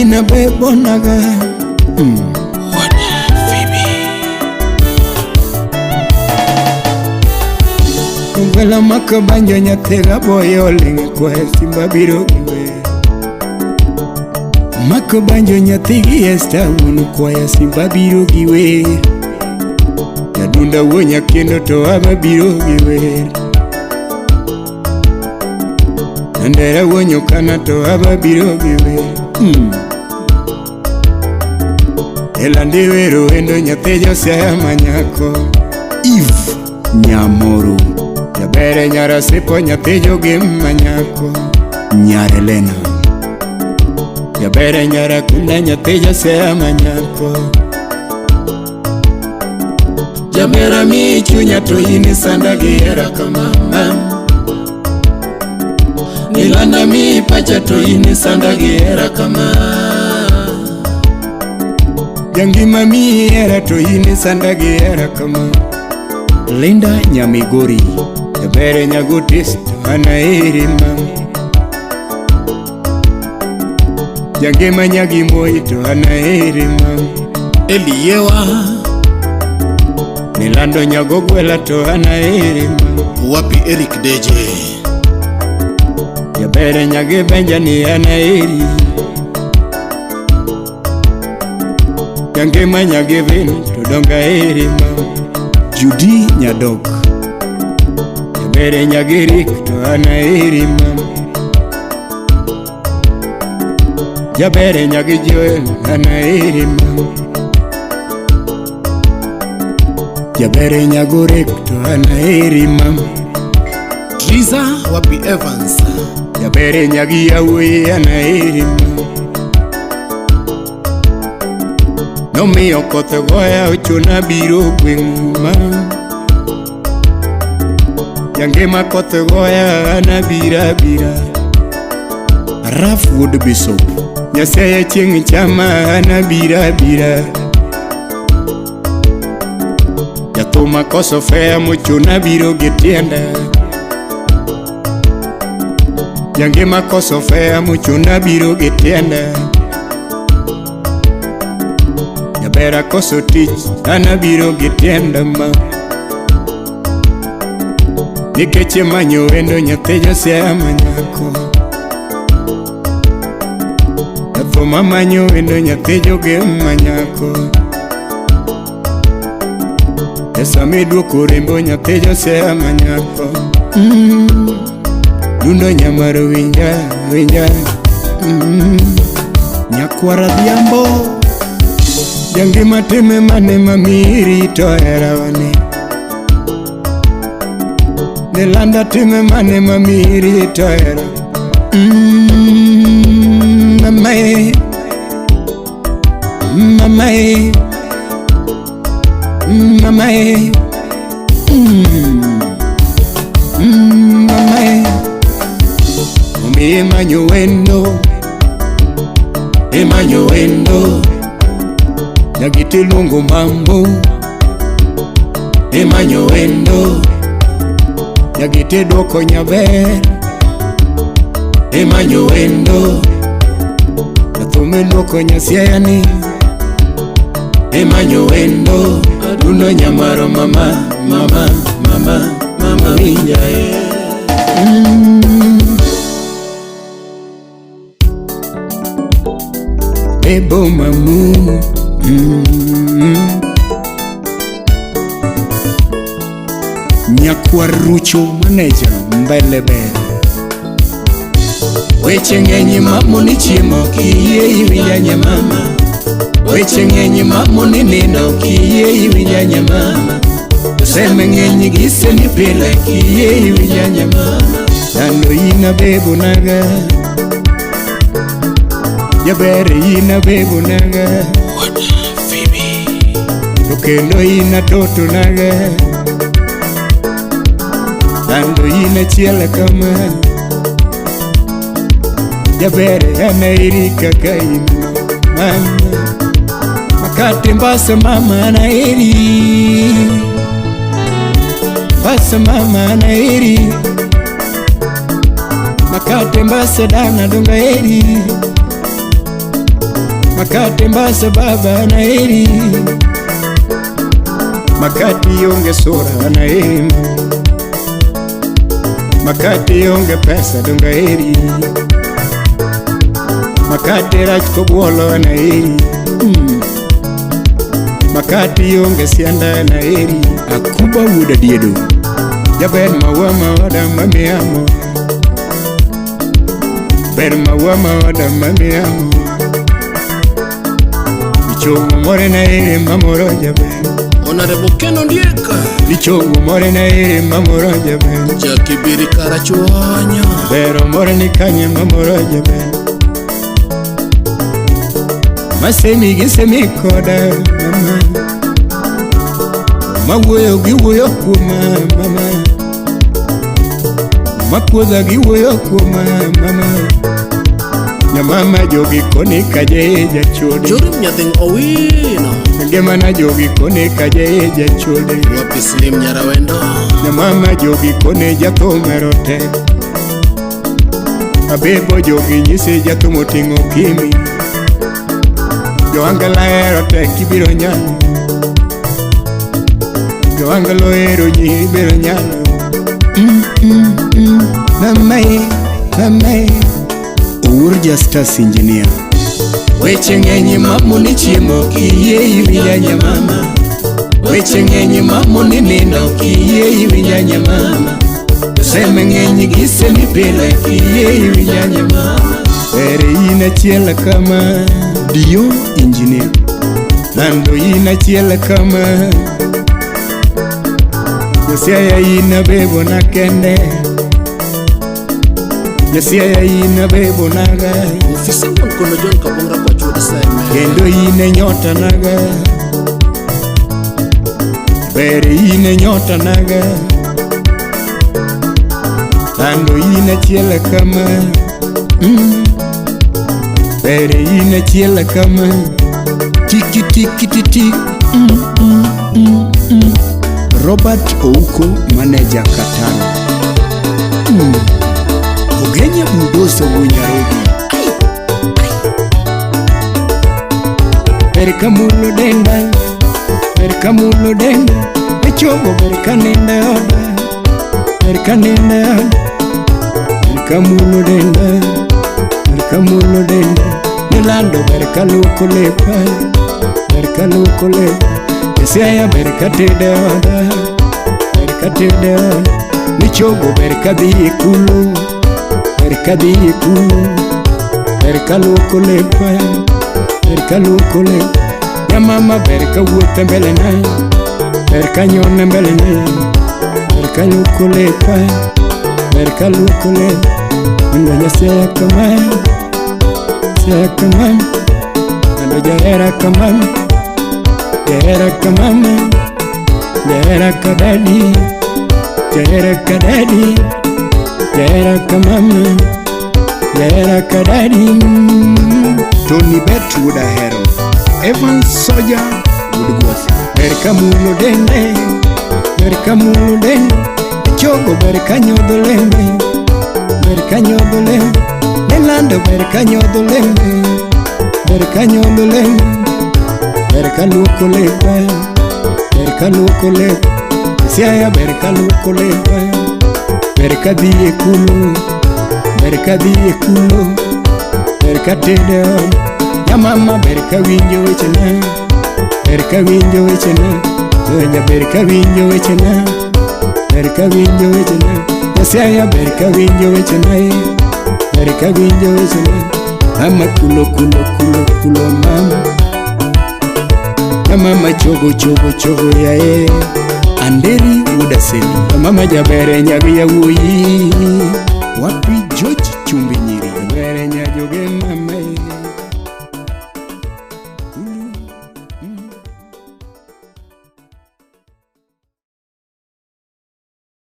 ina bebo naga Ungala makabanjo nyatega boyo ling kwa simba biro giwe Makabanjo nyategi esta unu kwa simba biro giwe Yadunda wonya kendo to aba biro giwe Nandera wonyo kana to aba biro giwe Elandi wero endo nyatejo sema nyako Eve Nyamoru Jabere nyara sipo nyatejo gima nyako Nyarelena Jabere nyara kuna nyatejo sema nyako Jabera mi chunya to ini sandagi era kama Nilanda mi pacha to ini sandagi era kama Jangi mami era to ini sandagi era kama Linda Nyamigori Jabere nyagutis to anairi mami Jangi manyagi moi to anairi mami Eliewa Nilando nyagogwela to anairi mami Wapi Eric DJ Jabere nyage benjani anairi Jange manyage vin to donga eri mami Judy Nyadok Jabere nyage rik to anairi mami Jabere nyage Joel anairi mami Jabere nyago rik to anairi mami Triza Wapi Evans Jabere nyagi yawe anairi mami Nomi okote goya uchuna biro gwinguma Yange makote goya anabira bira Raf Wood Bishop Nyasaya ching chama anabira bira Yatuma koso fea muchuna biro getienda Yange makoso fea muchuna biro getienda Jabera koso tich anabiro getienda ma Nikeche manyo wendo nyatejo sema nyako Yafuma manyo wendo nyatejo gema nyako Esame duoko rembo nyatejo sema nyako Dundo nyamaro winja Nyakwara dhiambo Jangi matime mane mamiri to erawane Nilanda time mane mamiri to era Mamae Mamae Mamae Mamae Omi emanyo wendo Nyagite lungo mambo Emanyo wendo Nyagite doko nyaber Emanyo wendo Nathume doko nyasiayani Emanyo wendo Aduno nyamaro mama Minja Bebo mamu Nyakwarucho manager mbelebe Weche ng'enyi mamo ni chiemo kiye iwinyanye mama Weche ng'enyi mamo ni nindo kiye iwinyanye mama Seme ng'enyi gise ni pile kiye iwinyanye mama Nando ina bebo naga Jabere ina bebo naga Kendo ina toto naga Nando ina chiela kama Jabere anairi kaka ino mama Makati mbasa mama anairi Mbasa mama anairi Makati mbasa dana dunga eri Makate mbasa baba na heri, makati yonge sura na heri, makati yonge pesa donga heri, makati rachko bwolo na heri, makati yonge sianda na heri. Akuba wuda diedo jaber mawa mawada mami amo, ber mawa mawada mami amo. Lichongo more na heri mamoro jaber, Honorable Ken Ondieka. lichongo more na heri mamoro jaber, Jackie Biri Karachuanya. bero more ni kanye mamoro jaber. Masemi gisemi koda mama, mawoyo giwoyo kuma mama, makoda giwoyo kuma mama. Ya mama jogi koni kaje jachode, Jorim Nyathing Owino. gemana jogi koni kaje jachode. Wapi Slim Nyarawendo. Ya mama jogi koni jatomerote, abebo jogi nyise jatomotingo kimi. Joangala erote kibiro nyano, Joangalo ero nyi biro nyano. Mamae, mamae Owur Justus Engineer. Weche ng'enyi mamoni chiemo kiye iwinja nyamama, weche ng'enyi mamoni nindo kiye iwinja nyamama, seme ng'enyi gisemi pile kiye iwinja nyamama. Ere ina chiela kama Dio Engineer, Nando ina chiela kama Yosiaya ina bebo na kende, Yosiaya ina bebo naga, Ofisa Mkono John Kabongra kwa chuo diseme. kendo ine nyota naga, bere ine nyota naga, Nando ina chiela kama bere ina chiela kama tiki tiki tiki. Robert Ouko, manager Katana. Ogenya Budoso Bunyarogi. Berkamulo denda, berkamulo denda, echogo berkanenda oda, berkanenda oda, berkamulo denda, berkamulo denda, Nilando berkaluko lepa, berkaluko lepa. Yesiaya berkatede oda, berkatede oda, Nichogo berkadhi ikulu, berkadhi ikulu, berkaluko lepa, berkaluko lepa. Ya mama berka wuothe mbele na, berka nyone mbele na, berkaluko lepa, berkaluko lepa. Ndo Yesiaya kama, Yesiaya kama, ndo Jahera kama, Jahera kamama, Jahera kadadi, Jahera kadadi, Jahera kamama, Jahera kadadi. Tony Bet would a hero, Evan Soja would go. Berkamulo dende, berkamulo dende, chogo berkanyo dolende, berkanyo dolende, Nelando berkanyo dolende, berkanyo dolende. Berkaluko lepa, berkaluko lepa, Yesiaya berkaluko lepa, berkadhi ikulu, berkadhi ikulu, berkatede oda. Ya mama berkawinjo wechena, berkawinjo wechena, Sonya berkawinjo wechena, berkawinjo wechena, Yesiaya berkawinjo wechena, berkawinjo wechena. Mama kulo kulo kulo kulo mama, mama chogo chogo chogo ya Anderi udaseni, mama jabere nyabi ya wuyi,